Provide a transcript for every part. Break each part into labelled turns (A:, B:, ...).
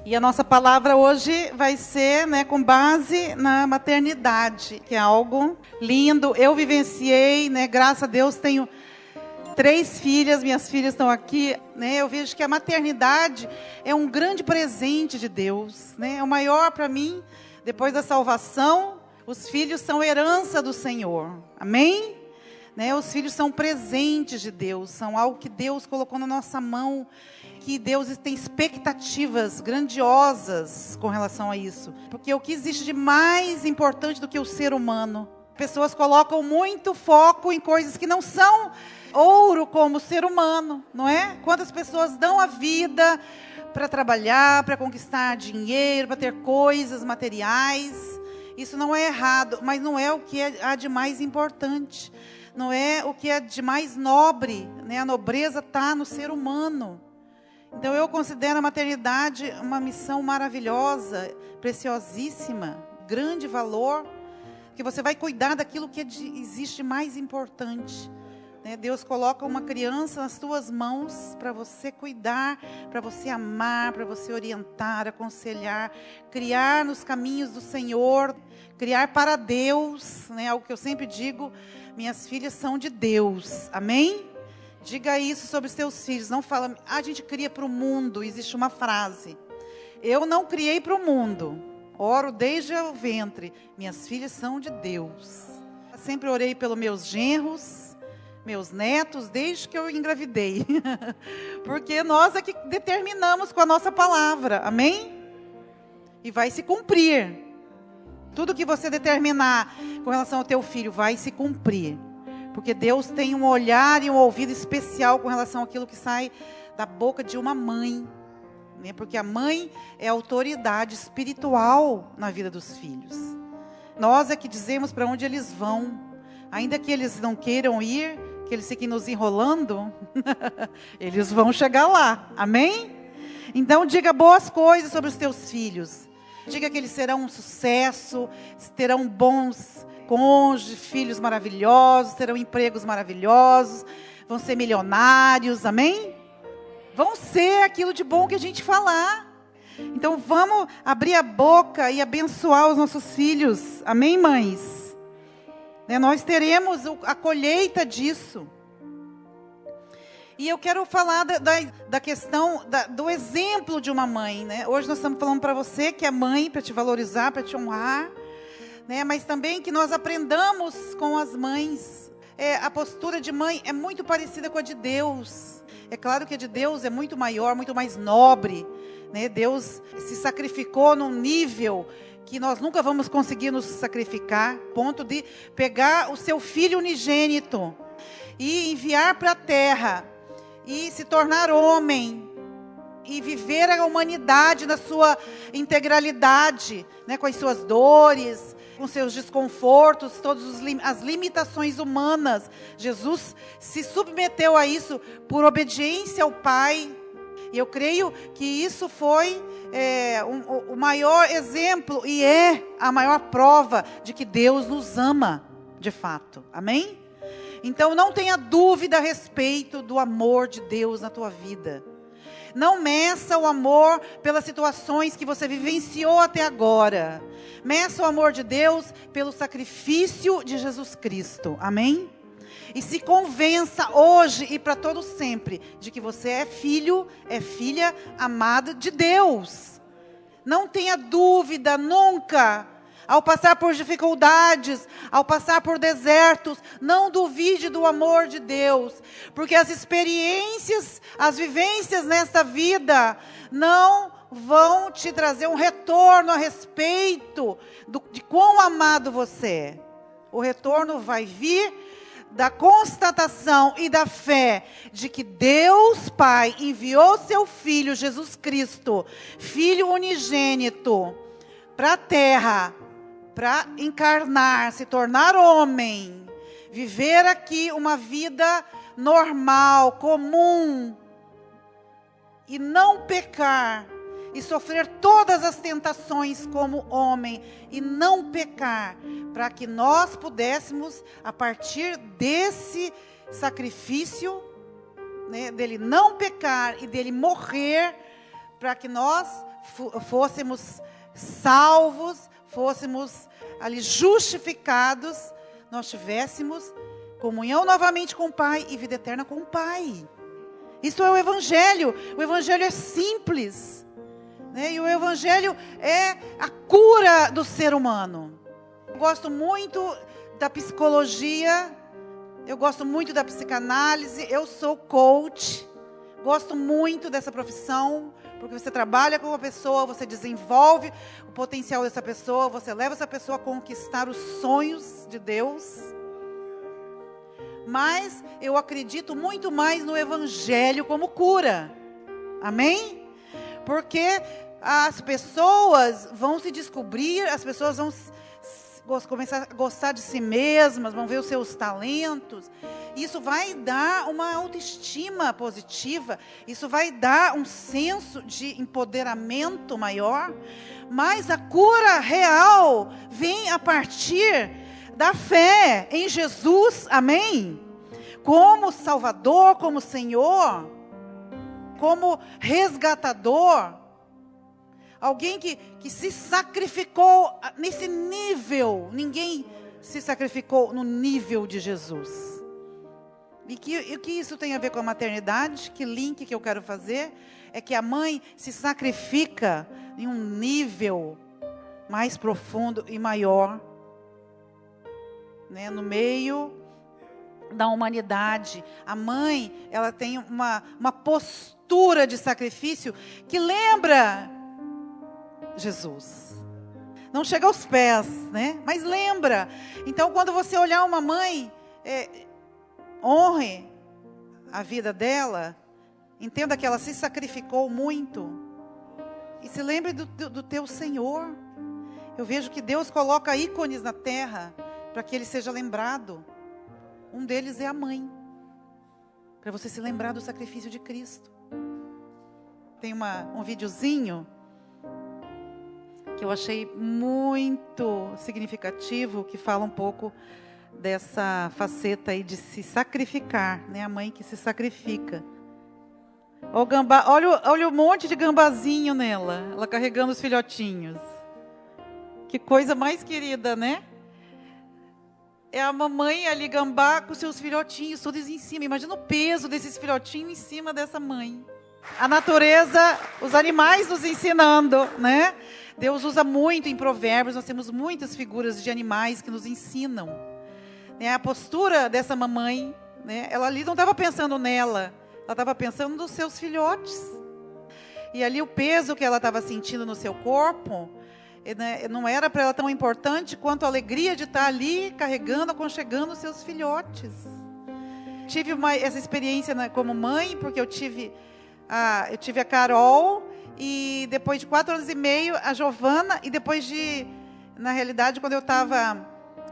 A: E a nossa palavra hoje vai ser, com base na maternidade, que é algo lindo. Eu vivenciei, graças a Deus, tenho 3 filhas, minhas filhas estão aqui, Eu vejo que a maternidade é um grande presente de Deus, É o maior para mim, depois da salvação. Os filhos são herança do Senhor, amém? Os filhos são presentes de Deus, são algo que Deus colocou na nossa mão, que Deus tem expectativas grandiosas com relação a isso. Porque o que existe de mais importante do que o ser humano? Pessoas colocam muito foco em coisas que não são ouro como o ser humano, não é? Quantas pessoas dão a vida para trabalhar, para conquistar dinheiro, para ter coisas materiais. Isso não é errado, mas não é o que há de mais importante. Não é o que é de mais nobre, A nobreza está no ser humano. Então eu considero a maternidade uma missão maravilhosa, preciosíssima, grande valor, que você vai cuidar daquilo que existe mais importante. Deus coloca uma criança nas tuas mãos para você cuidar, para você amar, para você orientar, aconselhar, criar nos caminhos do Senhor, criar para Deus, Algo que eu sempre digo, minhas filhas são de Deus, amém? Diga isso sobre os teus filhos, não fala, a gente cria para o mundo, existe uma frase, eu não criei para o mundo, oro desde o ventre, minhas filhas são de Deus. Eu sempre orei pelos meus genros, meus netos, desde que eu engravidei, porque nós é que determinamos com a nossa palavra, amém? E vai se cumprir, tudo que você determinar com relação ao teu filho vai se cumprir. Porque Deus tem um olhar e um ouvido especial com relação àquilo que sai da boca de uma mãe. Porque a mãe é a autoridade espiritual na vida dos filhos. Nós é que dizemos para onde eles vão. Ainda que eles não queiram ir, que eles fiquem nos enrolando, eles vão chegar lá. Amém? Então diga boas coisas sobre os teus filhos. Diga que eles serão um sucesso, terão bons cônjuges, filhos maravilhosos, terão empregos maravilhosos, vão ser milionários, amém? Vão ser aquilo de bom que a gente falar. Então vamos abrir a boca e abençoar os nossos filhos, amém, mães? Nós teremos a colheita disso. E eu quero falar da questão do exemplo de uma mãe, Hoje nós estamos falando para você que é mãe, para te valorizar, para te honrar, mas também que nós aprendamos com as mães. A postura de mãe é muito parecida com a de Deus. É claro que a de Deus é muito maior, muito mais nobre, Deus se sacrificou num nível que nós nunca vamos conseguir nos sacrificar, ponto de pegar o seu filho unigênito e enviar para a terra, e se tornar homem, e viver a humanidade na sua integralidade, com as suas dores, com seus desconfortos, todas as limitações humanas. Jesus se submeteu a isso por obediência ao Pai. E eu creio que isso foi o maior exemplo e é a maior prova de que Deus nos ama, de fato. Amém? Então não tenha dúvida a respeito do amor de Deus na tua vida. Não meça o amor pelas situações que você vivenciou até agora. Meça o amor de Deus pelo sacrifício de Jesus Cristo. Amém? E se convença hoje e para todo sempre de que você é filho, é filha amada de Deus. Não tenha dúvida nunca. Ao passar por dificuldades, ao passar por desertos, não duvide do amor de Deus. Porque as experiências, as vivências nesta vida não vão te trazer um retorno a respeito de quão amado você é. O retorno vai vir da constatação e da fé de que Deus Pai enviou seu Filho Jesus Cristo, Filho unigênito, para a terra, para encarnar, se tornar homem, viver aqui uma vida normal, comum, e não pecar, e sofrer todas as tentações como homem, e não pecar, para que nós pudéssemos, a partir desse sacrifício, dele não pecar e dele morrer, para que nós fôssemos salvos, fôssemos ali justificados, nós tivéssemos comunhão novamente com o Pai e vida eterna com o Pai. Isso é o Evangelho. O Evangelho é simples, né? E o Evangelho é a cura do ser humano. Eu gosto muito da psicologia, eu gosto muito da psicanálise, eu sou coach, gosto muito dessa profissão, porque você trabalha com uma pessoa, você desenvolve o potencial dessa pessoa, você leva essa pessoa a conquistar os sonhos de Deus. Mas eu acredito muito mais no Evangelho como cura. Amém? Porque as pessoas vão se descobrir, as pessoas vão começar a gostar de si mesmas, vão ver os seus talentos. Isso vai dar uma autoestima positiva, isso vai dar um senso de empoderamento maior. Mas a cura real vem a partir da fé em Jesus, amém? Como Salvador, como Senhor, como resgatador. Alguém que se sacrificou nesse nível. Ninguém se sacrificou no nível de Jesus. E o que isso tem a ver com a maternidade? Que link que eu quero fazer? É que a mãe se sacrifica em um nível mais profundo e maior, né, no meio da humanidade. A mãe, ela tem uma postura de sacrifício que lembra Jesus. Não chega aos pés, né? Mas lembra. Então, quando você olhar uma mãe, honre a vida dela, entenda que ela se sacrificou muito, e se lembre do teu Senhor. Eu vejo que Deus coloca ícones na terra para que ele seja lembrado. Um deles é a mãe, para você se lembrar do sacrifício de Cristo. Tem um videozinho que eu achei muito significativo, que fala um pouco dessa faceta aí de se sacrificar, né? A mãe que se sacrifica. Olha o gambá, olha o monte de gambazinho nela, ela carregando os filhotinhos. Que coisa mais querida, né? É a mamãe ali, gambá, com seus filhotinhos, todos em cima. Imagina o peso desses filhotinhos em cima dessa mãe. A natureza, os animais nos ensinando, né? Deus usa muito em Provérbios, nós temos muitas figuras de animais que nos ensinam. A postura dessa mamãe, né? Ela ali não estava pensando nela, ela estava pensando nos seus filhotes. E ali o peso que ela estava sentindo no seu corpo, né, não era para ela tão importante quanto a alegria de estar ali carregando, aconchegando os seus filhotes. Tive essa experiência, né, como mãe, porque eu tive a Carol, e depois de 4 anos e meio a Giovana, e depois na realidade, quando eu estava,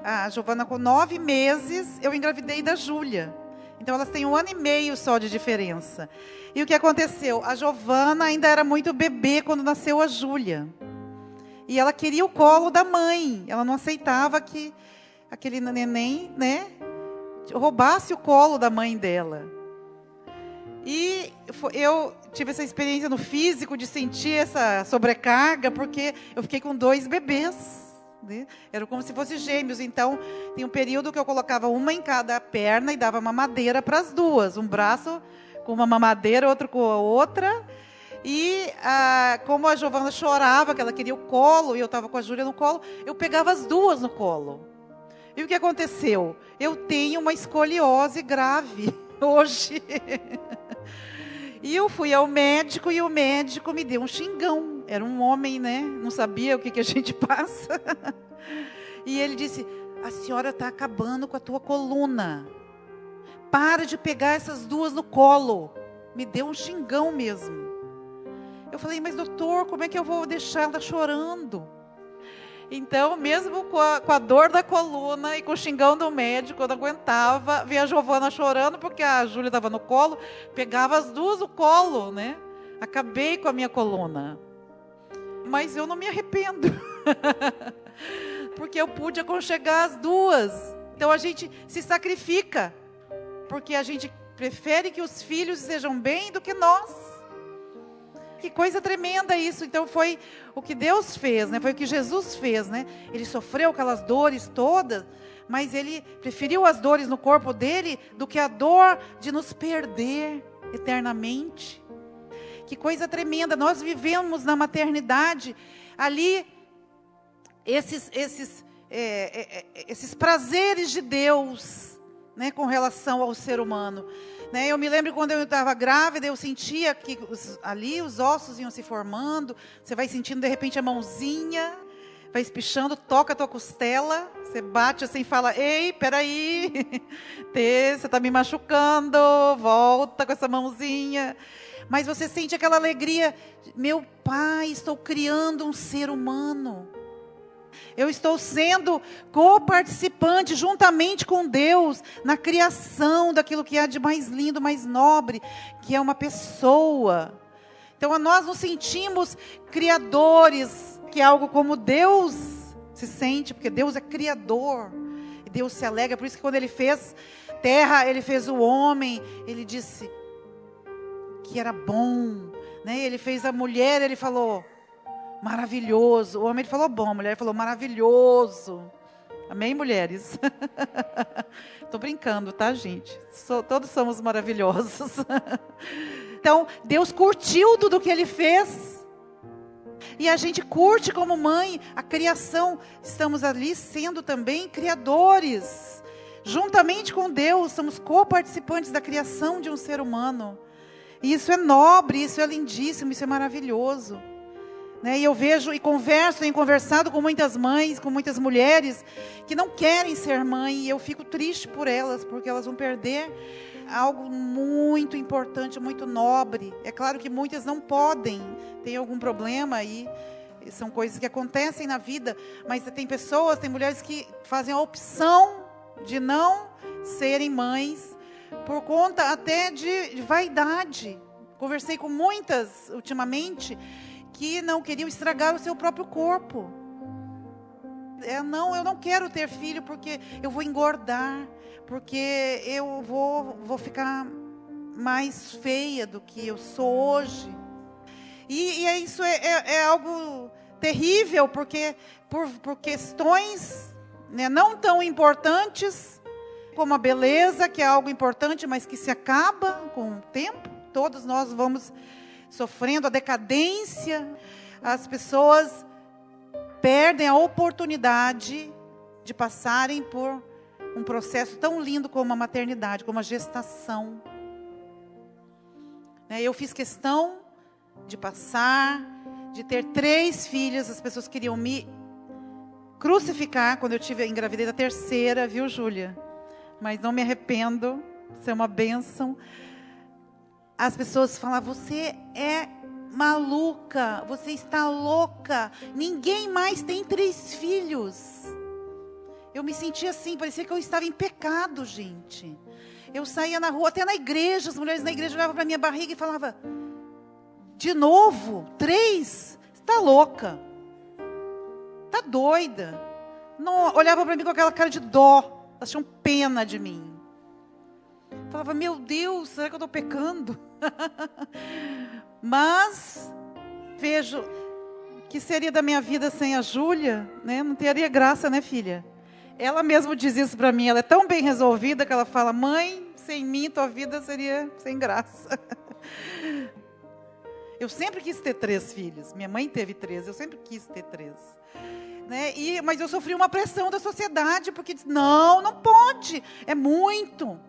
A: a Giovana com 9 meses, eu engravidei da Júlia. Então elas têm 1 ano e meio só de diferença. E o que aconteceu? A Giovana ainda era muito bebê quando nasceu a Júlia. E ela queria o colo da mãe. Ela não aceitava que aquele neném, né, roubasse o colo da mãe dela. E eu tive essa experiência no físico de sentir essa sobrecarga, porque eu fiquei com 2 bebês, né? Era como se fossem gêmeos. Então, tem um período que eu colocava uma em cada perna e dava mamadeira para as duas. Um braço com uma mamadeira, outro com a outra. E como a Giovana chorava, que ela queria o colo, e eu estava com a Júlia no colo, eu pegava as duas no colo. E o que aconteceu? Eu tenho uma escoliose grave hoje. E eu fui ao médico, e o médico me deu um xingão. Era um homem, né? Não sabia o que a gente passa. E ele disse: a senhora está acabando com a tua coluna. Para de pegar essas duas no colo. Me deu um xingão mesmo. Eu falei: mas doutor, como é que eu vou deixar ela chorando? Então, mesmo com a dor da coluna e com o xingão do médico, eu não aguentava ver a Giovana chorando, porque a Júlia estava no colo, pegava as duas no colo, né? Acabei com a minha coluna. Mas eu não me arrependo, porque eu pude aconchegar as duas. Então a gente se sacrifica, porque a gente prefere que os filhos sejam bem do que nós. Que coisa tremenda isso. Então foi o que Deus fez, né? Foi o que Jesus fez, né? Ele sofreu aquelas dores todas, mas ele preferiu as dores no corpo dele do que a dor de nos perder eternamente. Que coisa tremenda. Nós vivemos na maternidade ali esses prazeres de Deus, né, com relação ao ser humano. Né, eu me lembro quando eu estava grávida, eu sentia que ali os ossos iam se formando, você vai sentindo de repente a mãozinha, vai espichando, toca a tua costela, você bate assim e fala, ei, peraí, você está me machucando, volta com essa mãozinha. Mas você sente aquela alegria, meu pai, estou criando um ser humano. Eu estou sendo coparticipante juntamente com Deus na criação daquilo que há de mais lindo, mais nobre, que é uma pessoa. Então nós nos sentimos criadores, que é algo como Deus se sente, porque Deus é criador. E Deus se alegra, por isso que quando Ele fez terra, Ele fez o homem, Ele disse que era bom. Né? Ele fez a mulher, Ele falou... maravilhoso. O homem ele falou bom, a mulher falou maravilhoso. Amém, mulheres? Estou brincando, tá, gente? Todos somos maravilhosos. Então, Deus curtiu tudo o que Ele fez. E a gente curte como mãe a criação. Estamos ali sendo também criadores. Juntamente com Deus, somos coparticipantes da criação de um ser humano. E isso é nobre, isso é lindíssimo, isso é maravilhoso. Né, e eu vejo e tenho conversado com muitas mães, com muitas mulheres que não querem ser mãe, e eu fico triste por elas, porque elas vão perder algo muito importante, muito nobre. É claro que muitas não podem, tem algum problema aí, são coisas que acontecem na vida, mas tem pessoas, tem mulheres que fazem a opção de não serem mães, por conta até de vaidade. Conversei com muitas ultimamente, que não queriam estragar o seu próprio corpo. Eu não quero ter filho porque eu vou engordar, porque eu vou ficar mais feia do que eu sou hoje. E isso é algo terrível, porque por questões, né, não tão importantes como a beleza, que é algo importante, mas que se acaba com o tempo. Todos nós vamos sofrendo a decadência, as pessoas perdem a oportunidade de passarem por um processo tão lindo como a maternidade, como a gestação. Eu fiz questão de passar, de ter 3 filhas, as pessoas queriam me crucificar quando eu engravidei da 3ª, viu, Júlia? Mas não me arrependo, isso é uma bênção. As pessoas falavam, você é maluca, você está louca, ninguém mais tem 3 filhos. Eu me sentia assim, parecia que eu estava em pecado, gente. Eu saía na rua, até na igreja, as mulheres na igreja olhavam para a minha barriga e falavam, de novo, 3? Você está louca, está doida. Não, olhava para mim com aquela cara de dó, elas tinham pena de mim. Falava, meu Deus, será que eu estou pecando? Mas vejo que seria da minha vida sem a Júlia, né? Não teria graça, né, filha? Ela mesma diz isso para mim, ela é tão bem resolvida que ela fala, mãe, sem mim tua vida seria sem graça. Eu sempre quis ter 3 filhos, minha mãe teve 3, eu sempre quis ter 3. Né? Mas eu sofri uma pressão da sociedade, porque disse, não pode, é muito.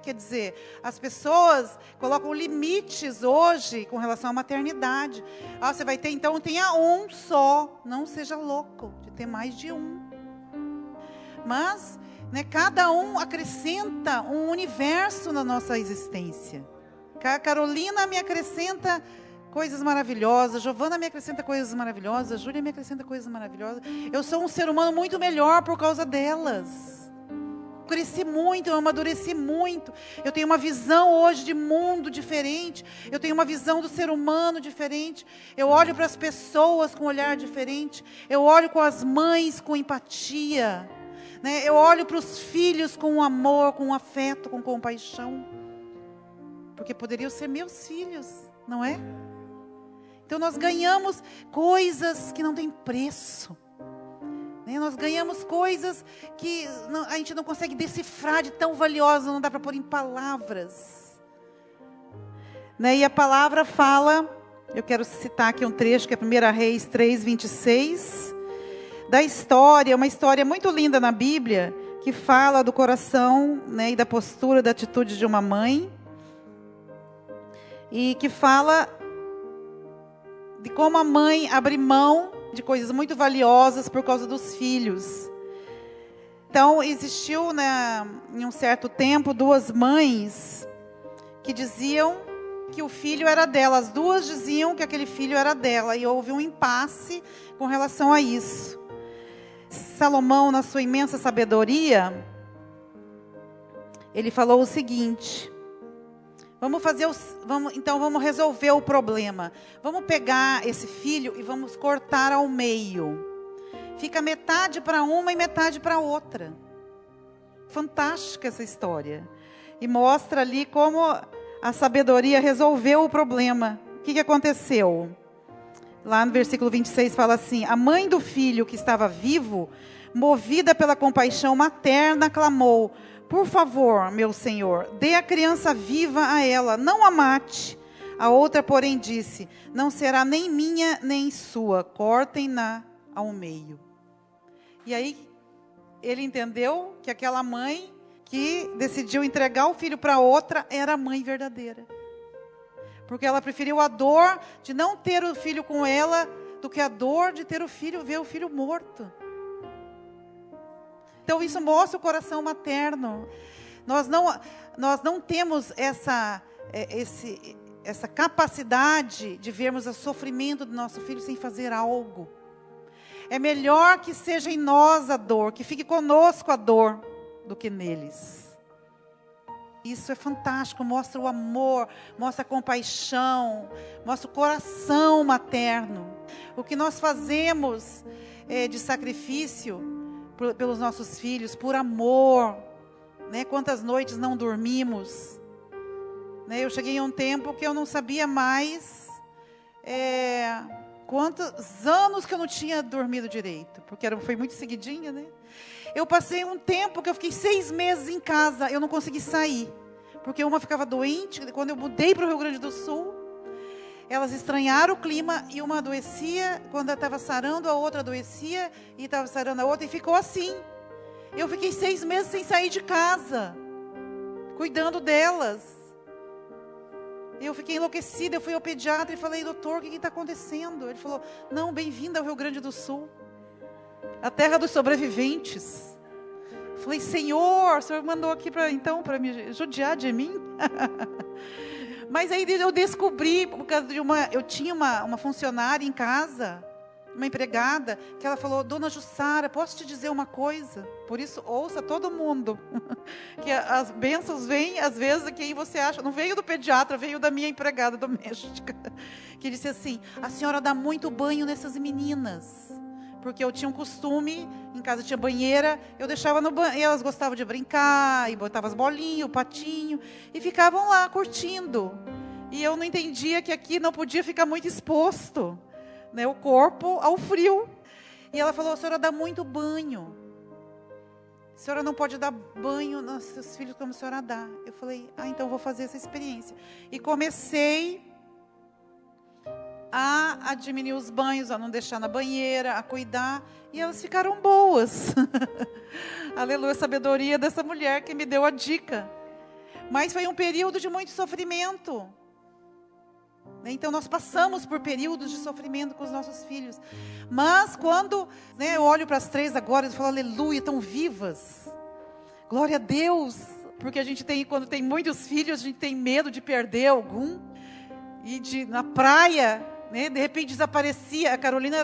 A: Quer dizer, as pessoas colocam limites hoje com relação à maternidade. Você vai ter, então, tenha um só. Não seja louco de ter mais de um. Mas, né, cada um acrescenta um universo na nossa existência. A Carolina me acrescenta coisas maravilhosas, a Giovana me acrescenta coisas maravilhosas, a Júlia me acrescenta coisas maravilhosas. Eu sou um ser humano muito melhor por causa delas. Cresci muito, eu amadureci muito. Eu tenho uma visão hoje de mundo diferente. Eu tenho uma visão do ser humano diferente. Eu olho para as pessoas com um olhar diferente. Eu olho com as mães com empatia, né? Eu olho para os filhos com amor, com afeto, com compaixão. Porque poderiam ser meus filhos. não é? Então nós ganhamos coisas que não têm preço. Nós ganhamos coisas que a gente não consegue decifrar, de tão valiosa, não dá para pôr em palavras. E a palavra fala, eu quero citar aqui um trecho, que é 1 Reis 3, 26, da história, uma história muito linda na Bíblia, que fala do coração, e da postura, da atitude de uma mãe, e que fala de como a mãe abre mão de coisas muito valiosas por causa dos filhos. Então, existiu, em um certo tempo, 2 mães que diziam que o filho era dela. As duas diziam que aquele filho era dela, e houve um impasse com relação a isso. Salomão, na sua imensa sabedoria, ele falou o seguinte: vamos resolver o problema. Vamos pegar esse filho e vamos cortar ao meio. Fica metade para uma e metade para outra. Fantástica essa história. E mostra ali como a sabedoria resolveu o problema. O que aconteceu? Lá no versículo 26 fala assim: a mãe do filho que estava vivo, movida pela compaixão materna, clamou: por favor, meu senhor, dê a criança viva a ela, não a mate. A outra, porém, disse: não será nem minha, nem sua, cortem-na ao meio. E aí, ele entendeu que aquela mãe que decidiu entregar o filho para outra era a mãe verdadeira. Porque ela preferiu a dor de não ter o filho com ela do que a dor de ter ver o filho morto. Então isso mostra o coração materno. Nós não temos essa capacidade de vermos o sofrimento do nosso filho sem fazer algo. É melhor que seja em nós a dor, que fique conosco a dor, do que neles. Isso é fantástico, mostra o amor, mostra a compaixão, mostra o coração materno. O que nós fazemos de sacrifício pelos nossos filhos, por amor, quantas noites não dormimos, eu cheguei a um tempo que eu não sabia mais quantos anos que eu não tinha dormido direito, porque foi muito seguidinha, Eu passei um tempo que eu fiquei 6 meses em casa, eu não consegui sair, porque uma ficava doente. Quando eu mudei para o Rio Grande do Sul, elas estranharam o clima e uma adoecia, quando ela estava sarando, a outra adoecia, e estava sarando a outra, e ficou assim. Eu fiquei 6 meses sem sair de casa, cuidando delas. Eu fiquei enlouquecida, eu fui ao pediatra e falei: doutor, o que está acontecendo? Ele falou: não, bem-vinda ao Rio Grande do Sul, a terra dos sobreviventes. Falei: Senhor, o Senhor mandou aqui para me judiar de mim? Mas aí eu descobri, por causa de eu tinha uma funcionária em casa, uma empregada, que ela falou: dona Jussara, posso te dizer uma coisa? Por isso, ouça todo mundo, que as bênçãos vêm, às vezes, a quem você acha. Não veio do pediatra, veio da minha empregada doméstica, que disse assim: a senhora dá muito banho nessas meninas. Porque eu tinha um costume, em casa tinha banheira, eu deixava no banho, e elas gostavam de brincar, e botavam as bolinhas, o patinho, e ficavam lá curtindo. E eu não entendia que aqui não podia ficar muito exposto, o corpo ao frio. E ela falou: a senhora dá muito banho, a senhora não pode dar banho nos seus filhos como a senhora dá. Eu falei: então eu vou fazer essa experiência. E comecei a diminuir os banhos, a não deixar na banheira, a cuidar, e elas ficaram boas. Aleluia, a sabedoria dessa mulher que me deu a dica. Mas foi um período de muito sofrimento. Então nós passamos por períodos de sofrimento com os nossos filhos. Mas quando eu olho para as 3 agora, eu falo: aleluia, estão vivas. Glória a Deus. Porque quando tem muitos filhos, a gente tem medo de perder algum. E na praia, de repente desaparecia. A Carolina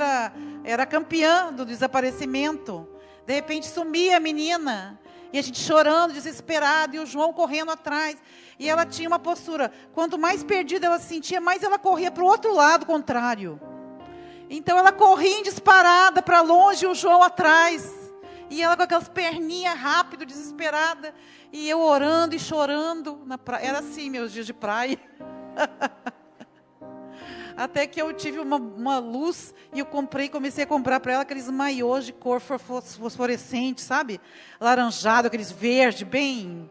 A: era campeã do desaparecimento. De repente sumia a menina. E a gente chorando, desesperado, e o João correndo atrás. E ela tinha uma postura: quanto mais perdida ela se sentia, mais ela corria para o outro lado contrário. Então ela corria em disparada para longe, e o João atrás. E ela com aquelas perninhas rápido, desesperada. E eu orando e chorando na praia. Era assim meus dias de praia. Até que eu tive uma luz e eu comecei a comprar para ela aqueles maiôs de cor fosforescente, sabe? Laranjado, aqueles verde, bem...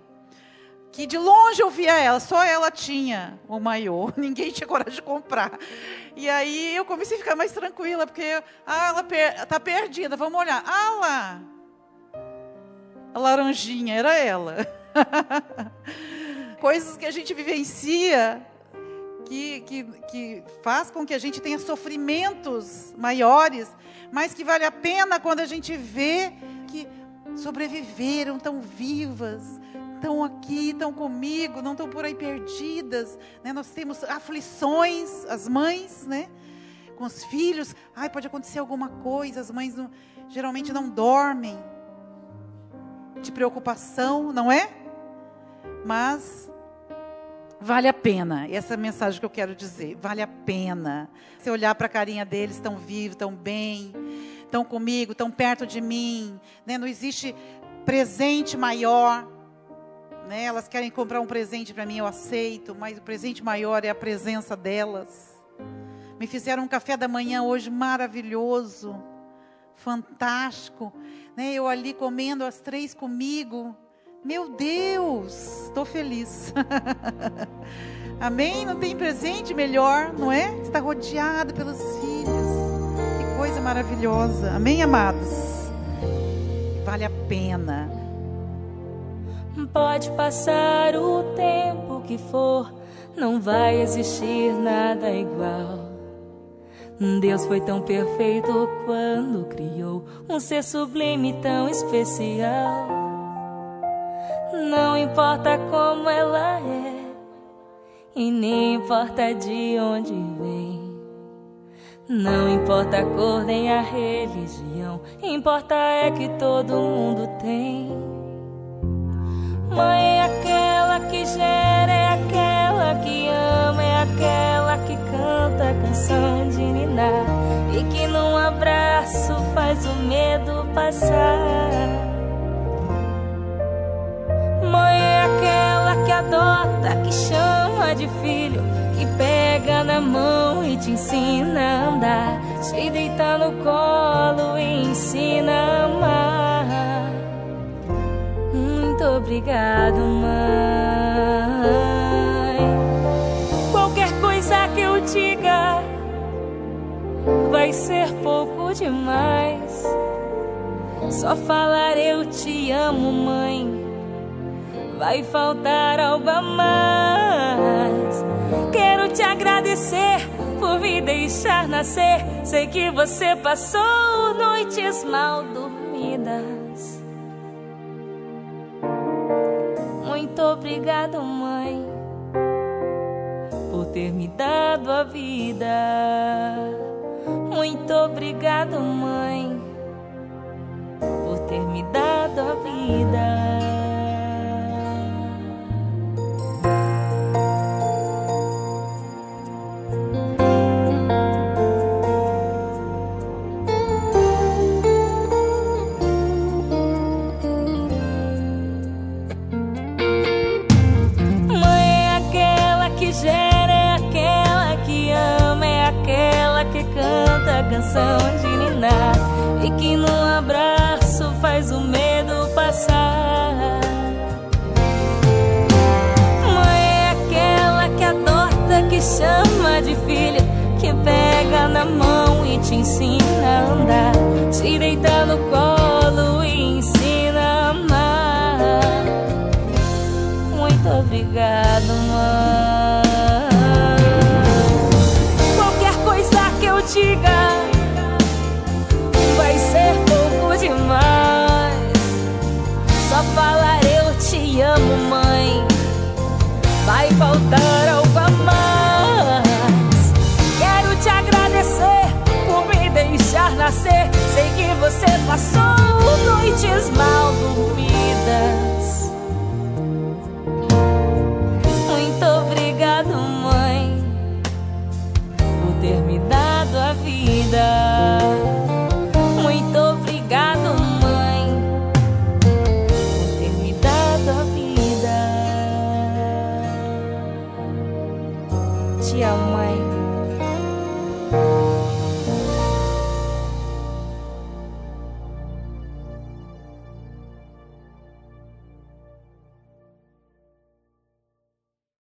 A: Que de longe eu via ela, só ela tinha o maiô, ninguém tinha coragem de comprar. E aí eu comecei a ficar mais tranquila, porque ela está perdida, vamos olhar. Lá, a laranjinha, era ela. Coisas que a gente vivencia, que faz com que a gente tenha sofrimentos maiores, mas que vale a pena quando a gente vê que sobreviveram, estão vivas, estão aqui, estão comigo, não estão por aí perdidas, né? Nós temos aflições, as mães, né? Com os filhos, pode acontecer alguma coisa, as mães geralmente não dormem, de preocupação, não é? Mas vale a pena, essa é a mensagem que eu quero dizer, vale a pena. Se olhar para a carinha deles, estão vivos, estão bem, estão comigo, estão perto de mim, né? Não existe presente maior, né? Elas querem comprar um presente para mim, eu aceito, mas o presente maior é a presença delas. Me fizeram um café da manhã hoje maravilhoso, fantástico, né? Eu ali comendo as 3 comigo, meu Deus, estou feliz. Amém? Não tem presente melhor, não é? Você está rodeado pelos filhos, que coisa maravilhosa, amém, amados? Vale a pena.
B: Pode passar o tempo que for, não vai existir nada igual. Deus foi tão perfeito quando criou um ser sublime tão especial. Não importa como ela é, e nem importa de onde vem. Não importa a cor nem a religião, importa é que todo mundo tem. Mãe é aquela que gera, é aquela que ama, é aquela que canta a canção de ninar e que num abraço faz o medo passar. Mãe é aquela que adota, que chama de filho, que pega na mão e te ensina a andar, te deita no colo e ensina a amar. Muito obrigado, mãe. Qualquer coisa que eu diga vai ser pouco demais. Só falar eu te amo, mãe, vai faltar algo a mais. Quero te agradecer por me deixar nascer. Sei que você passou noites mal dormidas. Muito obrigado, mãe, por ter me dado a vida. Muito obrigado, mãe, por ter me dado a vida. Canção de ninar e que num abraço faz o medo passar. Mãe é aquela que adota, que chama de filha, que pega na mão e te ensina a andar, te deita no colo e ensina a amar. Muito obrigado, mãe. Qualquer coisa que eu diga vai ser pouco demais. Só falar eu te amo, mãe, vai faltar algo a mais. Quero te agradecer por me deixar nascer. Sei que você passou noites mal dormidas. Muito obrigado, mãe, por ter me dado a vida.